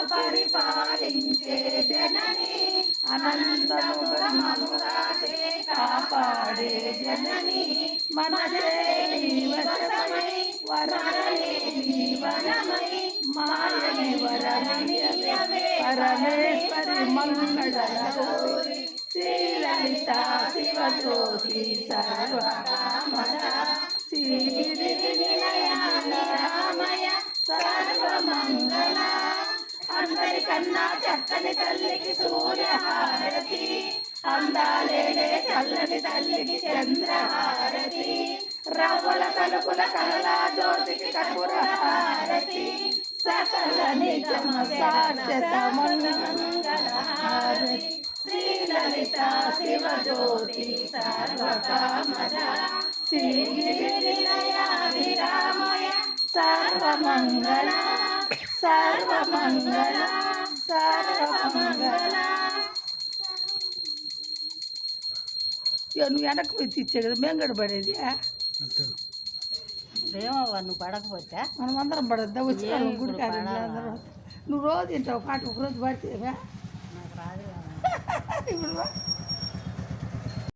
పరిపాలించే జనని అనంతము బ్రహ్మముగాచే కాపాడే జనని మనసే నివసమై వరమే జీవనమై మాయని వరమియవే పరమేశ్వరి మంగళగౌరి శ్రీలలిత శివజ్యోతి సర్వకామద శ్రీగిరి నిలయామయ సర్వమంగళ అందరికన్నా చక్కని తల్లికి సూర్యహారతి అందాలేలే చల్లని తల్లికి చంద్రహారతి రవ్వల తలుపుల కలలా జ్యోతికి కర్పూరహారతి సకల నిజమ సాక్షత మంగళహారతి శ్రీలలిత శివజ్యోతి సర్వకామద శ్రీగిరి నిలయాభిరామయ సర్వమంగళ సర్వమంగళ సర్వమంగళ. నువ్వు వెనక్కి పోయి తెచ్చే కదా మేము కూడా పడేది ఏమవ్వ నువ్వు పడకపోతే మనం అందరం పడద్దా వచ్చి గుడి కాదు నువ్వు రోజు తింటావు పాట ఒక రోజు పడితే నాకు రాదు ఇప్పుడు